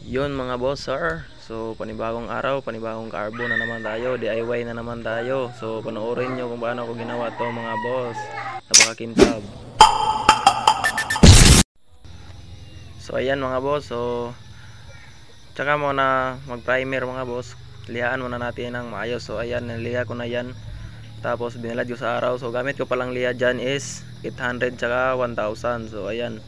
Yun mga boss sir. So panibagong araw, panibagong carbon na naman tayo, DIY na naman tayo. So panoorin nyo kung paano ko ginawa to mga boss. Napakakintab. So ayan mga boss. So tsaka muna mag primer mga boss. Lihaan muna natin ng maayos. So ayan, niliha ko na yan. Tapos binilad ko sa araw. So gamit ko palang liha dyan is 800 tsaka 1000. So ayan.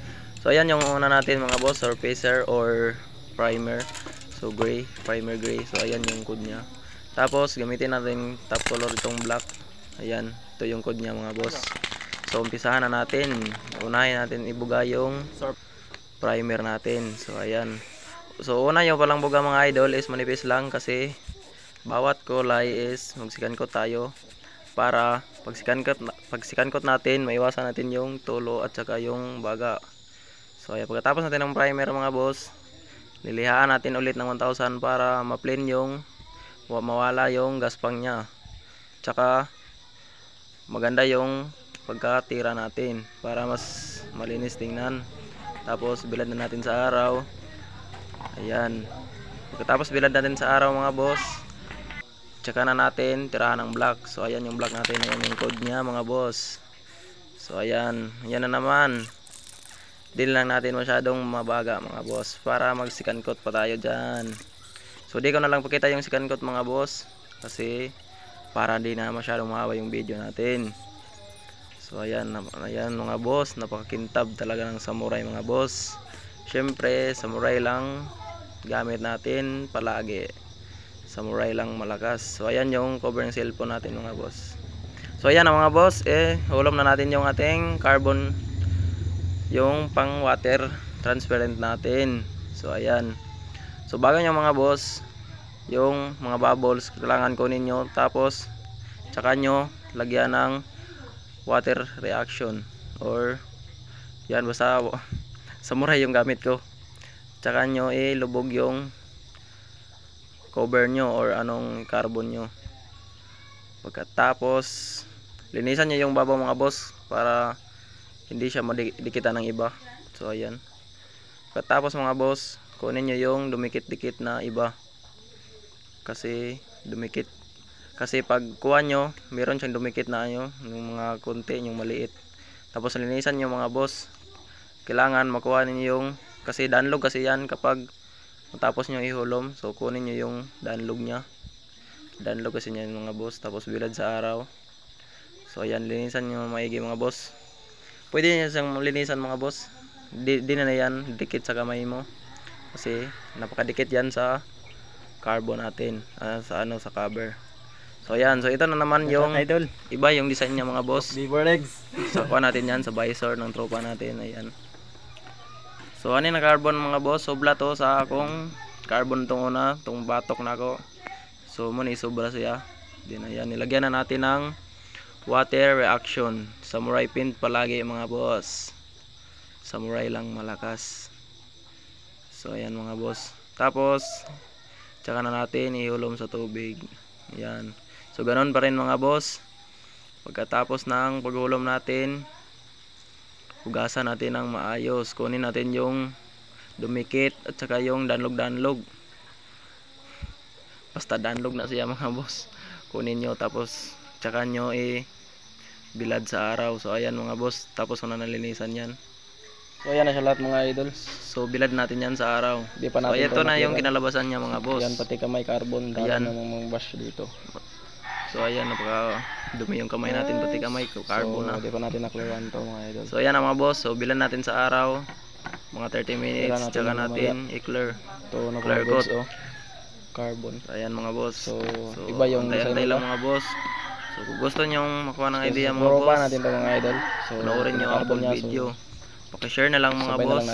So ayan yung una natin mga boss, surfacer or primer. So gray, primer gray. So ayan yung code niya. Tapos gamitin natin top color itong black. Ayan, ito yung code niya mga boss. So umpisahan na natin. Unahin natin ibuga yung primer natin. So ayan. So una yung palang buga mga idol is manipis lang kasi bawat kulay is magsikan coat tayo para pagsikan coat natin maiwasan natin yung tulo at saka yung baga. So ayan, pagkatapos natin ng primer mga boss, lilihaan natin ulit ng 1000 para ma-plain yung mawala yung gaspang nya. Tsaka maganda yung pagkatira natin para mas malinis tingnan. Tapos bilad na natin sa araw. Ayan. Pagkatapos bilad natin sa araw mga boss, tsaka na natin tirahan ng black. So ayan yung black natin, ayan yung code nya mga boss. So ayan, ayan na naman. Din lang natin masyadong mabaga mga boss para mag second coat pa tayo dyan. So di ko na lang pakita yung second coat mga boss kasi para di na masyadong mahaba yung video natin. So ayan, ayan mga boss, napakakintab talaga ng samurai mga boss. Syempre samurai lang gamit natin palagi, samurai lang malakas. So ayan yung cover ng cellphone natin mga boss. So ayan mga boss, hulom na natin yung ating carbon, yung pang water transparent natin. So ayan. So bago nyo mga boss, yung mga bubbles kailangan kunin nyo, tapos tsaka nyo lagyan ng water reaction or yan, basta samurai yung gamit ko. Tsaka nyo ilubog yung cover nyo or anong carbon nyo. Pagkatapos linisan nyo yung babaw mga boss para hindi siya madikitan ng iba. So ayan. Pagkatapos mga boss, kunin nyo yung dumikit-dikit na iba. Kasi dumikit. Kasi pag kuha nyo, meron siyang dumikit na yung mga konti, yung maliit. Tapos linisan nyo mga boss. Kailangan makuha ninyo yung, kasi danlog kasi yan kapag matapos nyo ihulom. So kunin nyo yung danlog nya. Danlog kasi yan mga boss. Tapos bilad sa araw. So ayan, linisan nyo maigi mga boss. Pwede nyo siyang linisan mga boss. Di na yan dikit sa kamay mo. Kasi napakadikit yan sa carbon natin. Sa cover. So ayan, so ito na naman yung idol. Iba yung design niya mga boss. Beaver legs. So kuha natin yan sa visor ng tropa natin. Ayan. So ano na carbon mga boss. Sobra to sa akong carbon tong una. Tong batok na ako. So muna isobra siya. Din ayan. Nilagyan na natin ng water reaction. Samurai pin palagi mga boss. Samurai lang malakas. So ayan mga boss. Tapos tsaka na natin ihulom sa tubig. Ayan. So ganoon pa rin mga boss. Pagkatapos ng paghulom natin, hugasan natin ng maayos. Kunin natin yung dumikit at saka yung danlog-danlog. Basta danlog na siya mga boss. Kunin nyo tapos tsaka nyo bilad sa araw. So ayan mga boss. Tapos ko na nalinisan yan. So ayan na siya lahat mga idol. So bilad natin yan sa araw. Di pa natin so ito na yung kinalabasan niya mga boss. Yan pati kamay carbon. Ayan. Dami namang bash dito. So ayan, napaka dumi yung kamay natin, pati kamay carbon so, na. Di pa natin naklewan to mga idol. So ayan na mga boss. So bilan natin sa araw mga 30 minutes. Tsaka natin i-clear. Ito na clear coat. coat. Carbon. So ayan mga boss. So iba yung design lang mga boss. So kung gusto nyo makuha ng idea mga boss. boss, natin to mga idol. So panoorin nyo ang full video. Paki-share na lang mga boss.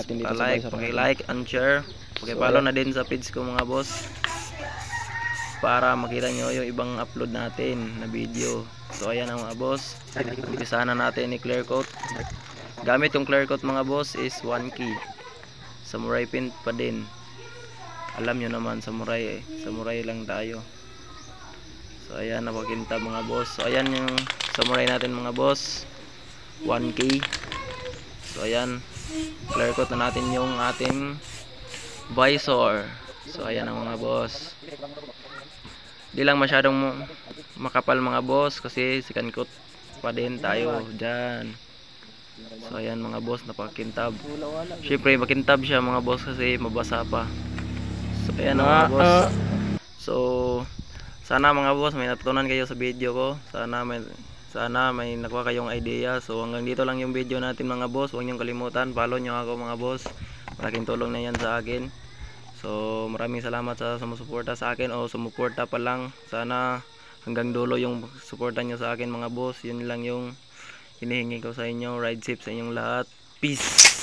Paki-like and share. Paki-follow na din sa page ko mga boss, para makita nyo yung ibang upload natin na video. So ayan ang mga boss. Umpisahan na natin i-clear coat. Gamit yung clear coat mga boss is 1 key. Samurai pin pa din. Alam nyo naman samurai Samurai lang tayo. So ayan, napakinta mga boss. So ayan yung samurai natin mga boss. 1 key. So ayan, clear coat na natin yung ating visor. So ayan ang mga boss. Di lang masyadong makapal mga boss kasi sikantot pa din tayo dyan. So ayan mga boss, napakintab. Syempre makintab siya mga boss kasi mabasa pa. So ayan ang mga boss. So sana mga boss may natutunan kayo sa video ko. Sana may nakuha kayong idea. So hanggang dito lang yung video natin mga boss. Huwag niyong kalimutan, follow niyo ako mga boss. Malaking tulong na yan sa akin. So maraming salamat sa sumusuporta sa akin o sumuporta pa lang. Sana hanggang dulo yung suporta nyo sa akin mga boss. Yun lang yung hinihingi ko sa inyo. Ride safe sa inyong lahat. Peace!